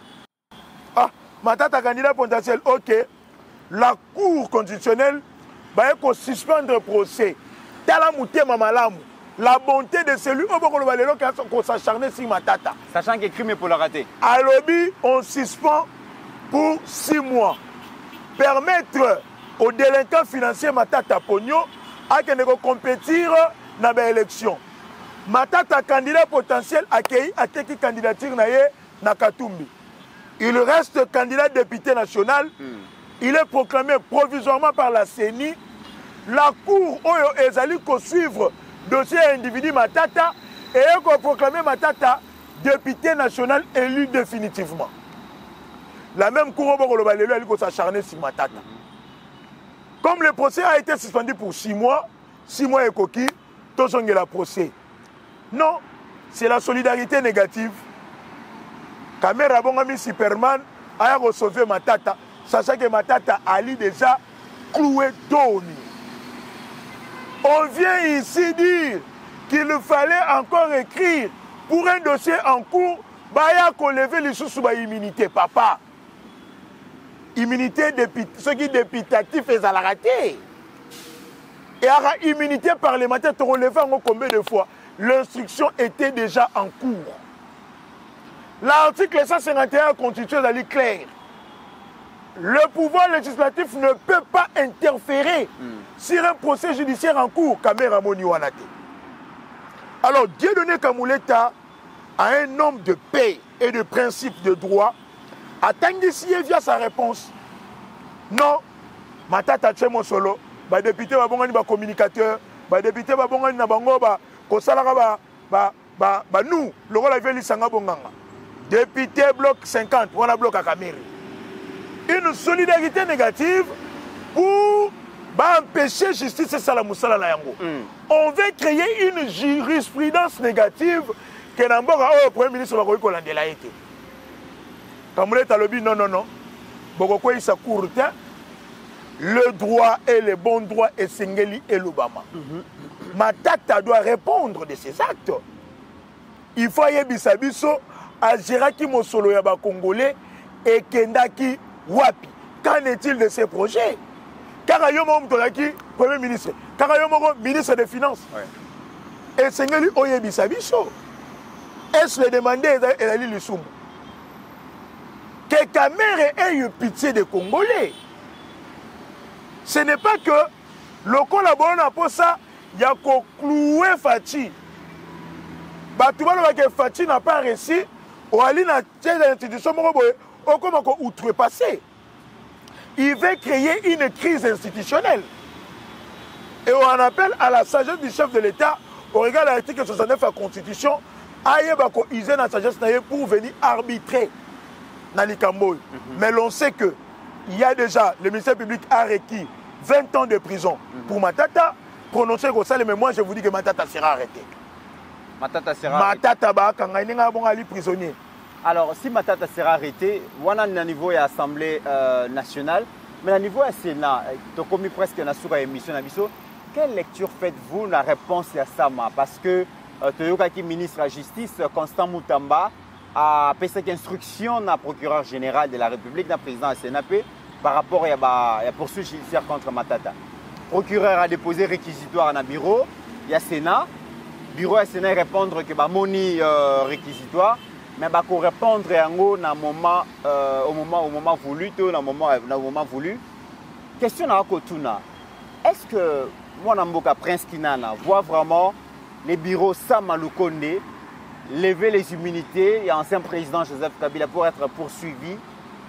Ah, Matata candidat potentiel, ok. La Cour constitutionnelle va suspendre le procès. La bonté de celui qui s'acharné sur Matata. Sachant qu'il y a crime pour le rater. À lobby, on suspend pour 6 mois. Permettre aux délinquants financiers Matata Pogno à compétir dans l'élection. Matata candidat potentiel accueilli à quelle candidature na Katumbi. Il reste candidat député national. Il est proclamé provisoirement par la CENI. La Cour Oyo Ezali ko suivre dossier individu Matata et ko proclamer Matata député national élu définitivement. La même Cour Oyo ko s'acharner sur Matata. Comme le procès a été suspendu pour 6 mois et coquille, tout le procès. Non, c'est la solidarité négative. Kamera Bongami Superman a sauvé Matata, sachant que Matata Ali déjà cloué Tony. On vient ici dire qu'il fallait encore écrire pour un dossier en cours, Baya ko lever les sous immunité, papa. Immunité ce qui est députatif et à la raté. Et à la immunité parlementaire, tu relèves combien de fois? L'instruction était déjà en cours. L'article 151 constitue la ligne claire. Le pouvoir législatif ne peut pas interférer sur un procès judiciaire en cours. Alors, Dieudonné Kamouleta a un homme de paix et de principe de droit. Attends d'ici via sa réponse. Non, Matata Tchemo Solo, député Babongani communicateur, député Babongani Nabango, Kosalara, nous, le rôle avait l'Isanga Bonganga. Député bloc 50, on a bloc à Kamiri. Une solidarité négative pour empêcher justice et salamoussala na yango. On veut créer une jurisprudence négative que le Premier ministre va reconnaître la été. Kamoulé Talobi, non. Bokoko isa courte. Le droit et le bon droit et Sengeli et l'Obama. Matata doit répondre de ses actes. Il faut y bisabiso à Géraki Mosolo Yaba Congolais et Kendaki Wapi. Qu'en est-il de ces projets? Karayomo Mtoraki, Premier ministre. Karayomo, ministre des Finances. Ouais. Et Sengeli Oyebi Sabiso. Est-ce le demander et la Lille Soum? Que Kamere ait eu pitié des Congolais. Ce n'est pas que le collaborateur pour ça, il y a qu'au cloué Fati. Fati n'a pas réussi. Ou aller dans l'institution, ou comment outrepasser. Il veut créer une crise institutionnelle. Et on appelle à la sagesse du chef de l'État, au regard de l'article 69 de la Constitution, Ayebako Izen la sagesse pour venir arbitrer dans les Cambodge. Mais l'on sait que il y a déjà, le ministère public a requis 20 ans de prison pour Matata, prononcé comme ça, mais moi je vous dis que Matata sera arrêté. Matata sera prisonnier. Alors, si Matata sera arrêté, on a un niveau de l'Assemblée nationale, mais au niveau du Sénat, tu as commis presque une émission. Quelle lecture faites-vous la réponse à ça? Parce que le ministre de la Justice, Constant Moutamba, a fait cette instruction au procureur général de la République, le président du Sénat, par rapport à la poursuite judiciaire contre Matata. Le procureur a déposé réquisitoire dans le bureau, il y a le Sénat. bureau à Sénat répondre que moni réquisitoire mais bako répondre yango na moment au moment voulu to na moment voulu. Question na kotuna. Est-ce que moi Mboka Prince Kinana voit vraiment les bureaux Samalukonde lever les immunités et ancien président Joseph Kabila pour être poursuivi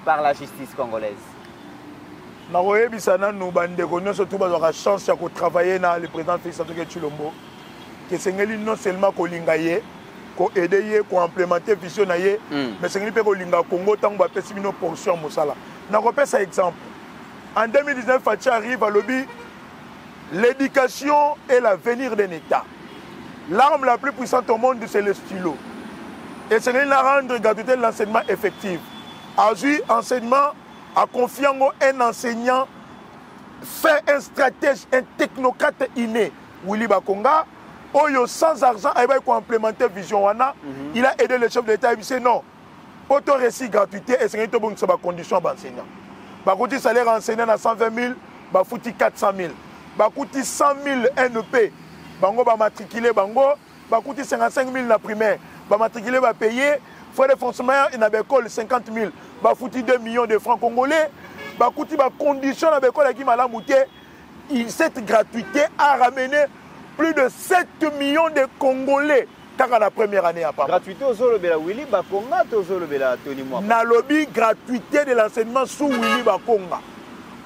par la justice congolaise? Nous avons surtout la chance de travailler avec le président Félix Antoine Tshilombo. Que c'est non seulement qu'on lingaye, qu'on aide, qu'on implémente la vision, mais c'est qu'on linga Congo tant qu'on peut une portion Moussala. Je repère ça exemple. En 2019, Fachi arrive à lobby. L'éducation est l'avenir d'un État. L'arme la plus puissante au monde, c'est le stylo. Et c'est de rendre gratuité l'enseignement effectif. À jouer enseignement, à confier un enseignant, faire un stratège, un technocrate inné. Willy Bakonga, sans argent, il va complémenter Vision Wana. Il a aidé le chef de l'État. Il dit non, auto récit gratuité et c'est une condition d'enseignant. Bakouti salaire enseignant à 120 000, Bafouti 400 000. Bakouti 100 000 NEP. Bango va matriculer, bango, Bakouti 55 000 la primaire. Ba matriculer, va payer. Frais de fonctionnement, il y a l'école 50 000. Bafouti 2 millions de francs congolais. Bakouti va condition à l'école qui m'a la mouté. Cette gratuité a ramené plus de 7 millions de Congolais. Quand la première année à Paris. Gratuité aux Olobela Willy Bakonga, aux Olobela Tony Moi. Na lobby gratuité de l'enseignement sous Willy Bakonga.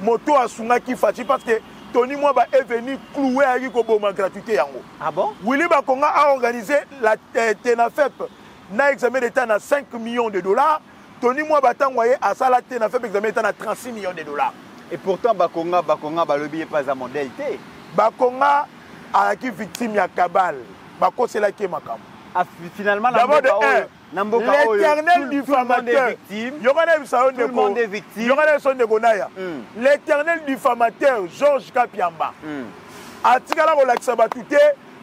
Moto a sunga qui fati parce que Tony Moi est venu clouer à Yikoboma gratuité yango. Ah bon? Willy Bakonga a organisé la TENAFEP. Na examen d'État na 5 millions de dollars. Tony Moi envoyé à ça la TENAFEP examen d'État na 36 millions de dollars. Et pourtant Bakonga lobby n'est pas à modalité. Bakonga a qui victime ya cabale. Finalement, l'éternel diffamateur, l'éternel diffamateur Georges Kapiamba, a tiré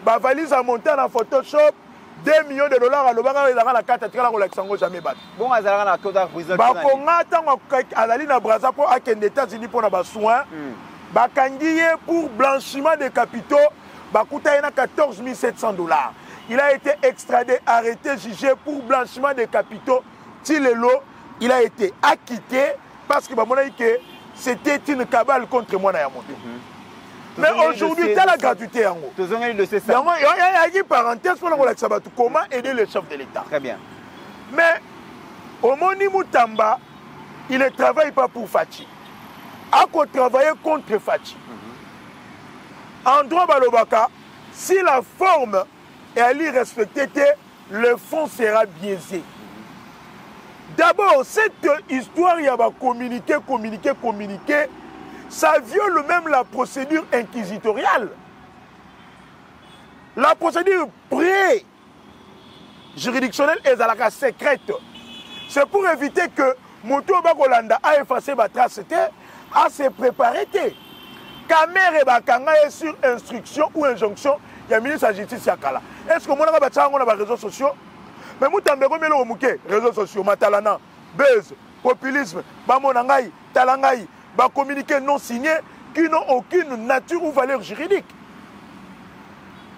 la valise à monter en Photoshop, 2 millions de dollars à l'Obama et la carte à tirer la jamais battu. Bon, à la prison. À Braza pour les États-Unis pour les soins, pour blanchiment des capitaux. Bakuta a 14 700 $. Il a été extradé, arrêté, jugé pour blanchiment des capitaux. Tilelo, il a été acquitté parce que c'était une cabale contre moi. Mais aujourd'hui, tu as la gratuité. Il y a une parenthèse pour comment aider le chef de l'État. Très bien. Mais au Moni Moutamba, il ne travaille pas pour Fachi. Il a travaillé contre Fachi. En droit Balobaka, si la forme est respectée, le fond sera biaisé. D'abord, cette histoire, il y a communiquer, ça viole même la procédure inquisitoriale. La procédure pré-juridictionnelle est à la secrète. C'est pour éviter que Moto Bakolanda a effacé ma trace, à se préparer. Caméra et Bakanga est sur instruction ou injonction, il y a le ministre de la Justice Yakala. Est-ce que moi, on a des réseaux sociaux? Mais moi, je suis réseaux sociaux, Matalana, buzz, populisme, Bamonangaï, Talangaï, communiqués non signés qui n'ont aucune nature ou valeur juridique.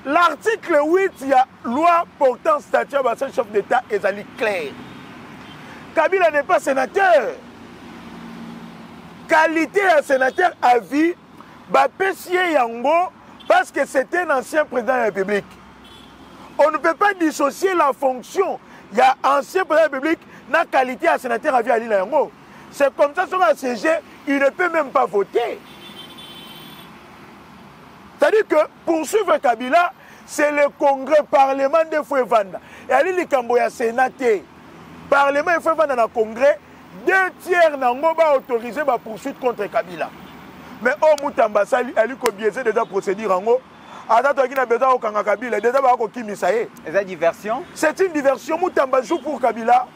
L'article 8, il y a loi portant statut à chef d'État et ça est clair. Kabila n'est pas sénateur. Qualité à sénateur à vie. Bapessier Yango parce que c'était un ancien président de la République. On ne peut pas dissocier la fonction. Il y a un ancien président de la République, n'a qualité à sénateur à vie à l'île Yango. C'est comme ça sur un CG, il ne peut même pas voter. C'est-à-dire que poursuivre Kabila, c'est le congrès parlement de Fouevanda. Et à l'île Kamboya sénateur, parlement de Fouevanda dans le congrès, 2/3 n'ont pas autorisé la poursuite contre Kabila. Mais au Moutamba, il a biaisé déjà procédure en haut. C'est une diversion. Moutamba joue pour Kabila.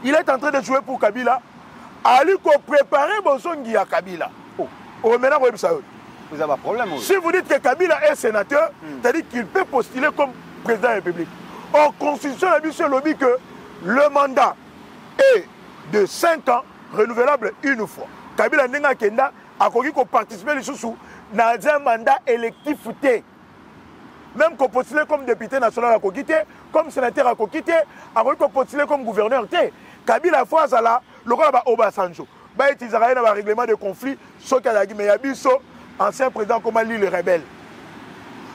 Il est en train de jouer pour Kabila. Ali ko préparer Bozongi à Kabila. Oh. Vous avez un problème. Si vous dites que Kabila est sénateur, c'est-à-dire qu'il peut postuler comme président de la République. En constitution, la mission lobby que le mandat est de 5 ans, renouvelable une fois. Kabila Nenga Kenda a participer dans un mandat électif. même qu'on postule comme député national à Kokité, comme sénateur à Kokité, avant qu'on postule comme gouverneur. Kabila fois là, le roi va Obasanjo. Bah ils ont un règlement de conflit, ce qu'il a dit, mais Yabiso, ancien président comme Ali le rebelle.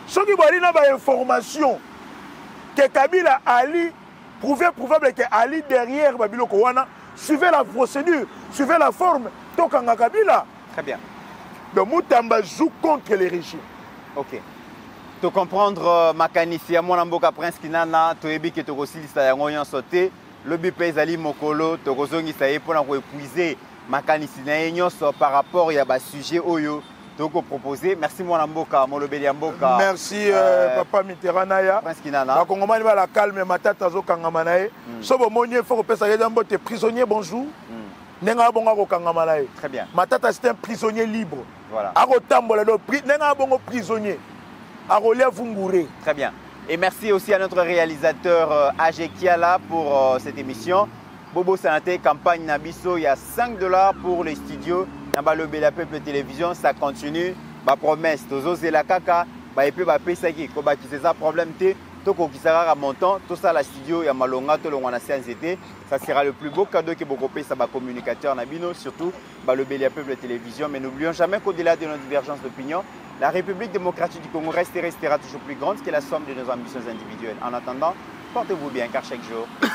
Ce qui va dire dans l'information que Kabila Ali prouvable que Ali derrière Babilo Kowana suivait la procédure, suivait la forme, Tokanga Kabila. Très bien. Donc Moutamba joue contre les régimes. Ok. To comprendre makanisi ya mwana mboka Prince Kinana toyebi ke tokosilisa yango nyonso te lobi pe ezali mokolo tokozongisa ye mpona koépuiser makanisi na ye nyonso par rapport ya basujet oyo tokoproposer. Merci mwana mboka molobeli ya mboka. Merci papa Mitterrand naya Prince Kinana bakongomani bala calme matata azokangama na ye sobo moni faut kopesa ye mbote prisonnier bonjour nenga bonga kokangama na ye. Très bien. Matata c'est un prisonnier libre. Voilà. Akotambola do nenga bongo prisonnier. Très bien. Et merci aussi à notre réalisateur AG Kiala pour cette émission. Bobo Sanate, campagne Nabiso, il y a $5 pour les studios. Nabalobe la Peuple Télévision, ça continue. Ma promesse, Tozo Zela Kaka, et puis ça qui c'est ça problème. Toko qui sera à montant, tout ça la studio, il y a Malonga, tout le monde a CNCT. Ça sera le plus beau cadeau que beaucoup payent, ça va communicateur Nabino, surtout le Bélia Peuple Télévision. Mais n'oublions jamais qu'au-delà de nos divergences d'opinion, la République démocratique du Congo reste et restera toujours plus grande que la somme de nos ambitions individuelles. En attendant, portez-vous bien car chaque jour, c'est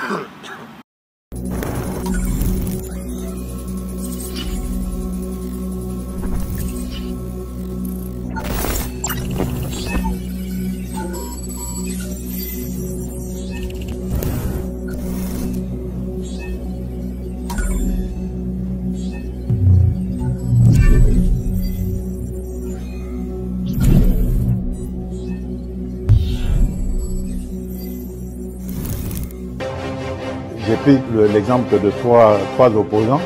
J'ai pris l'exemple de trois opposants.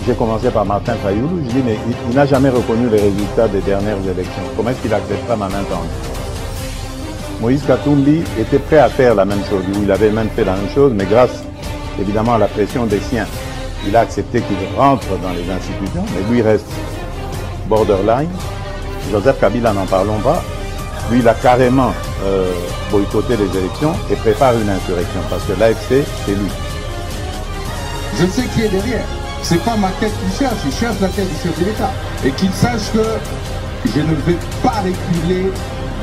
J'ai commencé par Martin Fayoulou. Je dis, mais il n'a jamais reconnu les résultats des dernières élections. Comment est-ce qu'il acceptera ma main tendue? Moïse Katumbi était prêt à faire la même chose. Il avait même fait la même chose, mais grâce évidemment à la pression des siens, il a accepté qu'il rentre dans les institutions, mais lui reste borderline. Joseph Kabila, n'en parlons pas. Lui, il a carrément boycotté les élections et prépare une insurrection parce que l'AFC, c'est lui. Je sais qui est derrière. C'est pas ma tête qu'il cherche, il cherche la tête du chef de l'État. Et qu'il sache que je ne vais pas reculer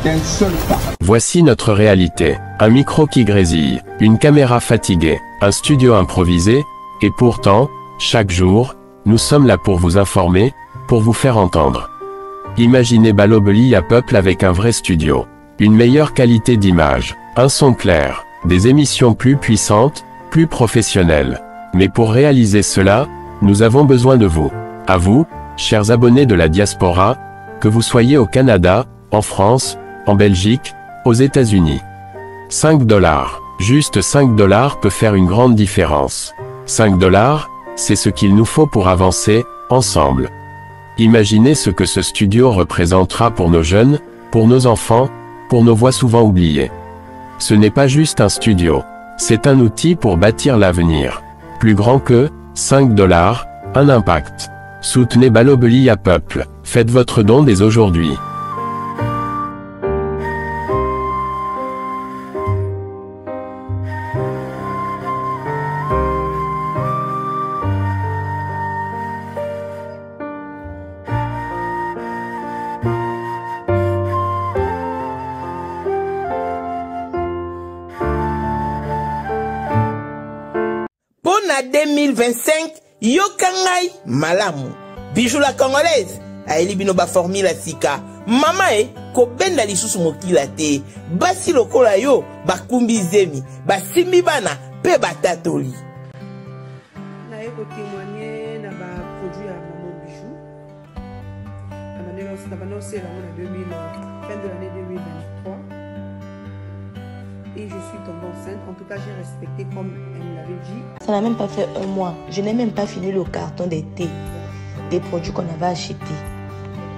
d'un seul pas. Voici notre réalité. Un micro qui grésille, une caméra fatiguée, un studio improvisé, et pourtant, chaque jour, nous sommes là pour vous informer, pour vous faire entendre. Imaginez Balobeli à Peuple avec un vrai studio. Une meilleure qualité d'image, un son clair, des émissions plus puissantes, plus professionnelles. Mais pour réaliser cela, nous avons besoin de vous. À vous, chers abonnés de la diaspora, que vous soyez au Canada, en France, en Belgique, aux États-Unis. $5. Juste $5 peut faire une grande différence. $5, c'est ce qu'il nous faut pour avancer, ensemble. Imaginez ce que ce studio représentera pour nos jeunes, pour nos enfants, pour nos voix souvent oubliées. Ce n'est pas juste un studio, c'est un outil pour bâtir l'avenir. Plus grand que $5, un impact. Soutenez Balobeli à Peuple, faites votre don dès aujourd'hui. Pona 2025, yokangai malamu. Bijou la congolaise, aeli bino ba formula sika. Mama ko benda lisusu mokila te. Basi lokola yo, bakumbi zemi, basimbi bana, pe batatoli. Na ko témoigner na ba produit à maman Bijou. Na banoncé la fin de l'année 2023. Et je suis tombée enceinte. En tout cas, j'ai respecté comme elle me l'avait dit. Ça n'a même pas fait un mois. Je n'ai même pas fini le carton d'été des produits qu'on avait achetés.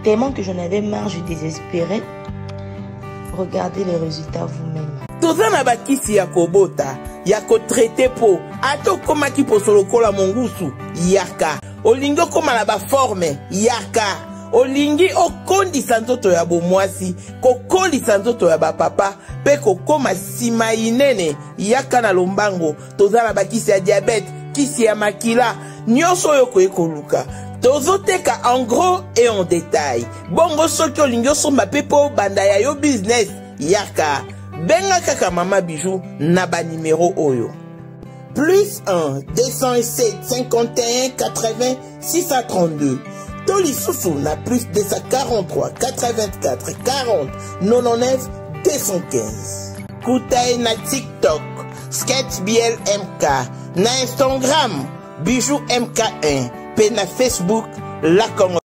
Tellement que j'en avais marre, je désespérais. Regardez les résultats vous-même. Tozana bakisi ya kobota, ya ko traité po. Ato komaki po solokola mongusu, yaka. Olingo koma na ba forme, yaka. olingi okondisa nzoto ya bomwasi kokolisa nzoto ya bapapa mpe kokoma nsima inene yaka na lombango tozala bakisi ya diabete kisi ya makila nyonso oyo koye koluka tozoteka en gros et en détail bongo soki olingi osomba mpe mpo banda ya yo business yaka benga kaka mama bijou na banimero oyo plus 1 207 51 80 632 Toli Soussou na plus 243 84 40 99 215 Koutaï na TikTok Sketch BL MK na Instagram Bijou MK1 pe na Facebook La Congo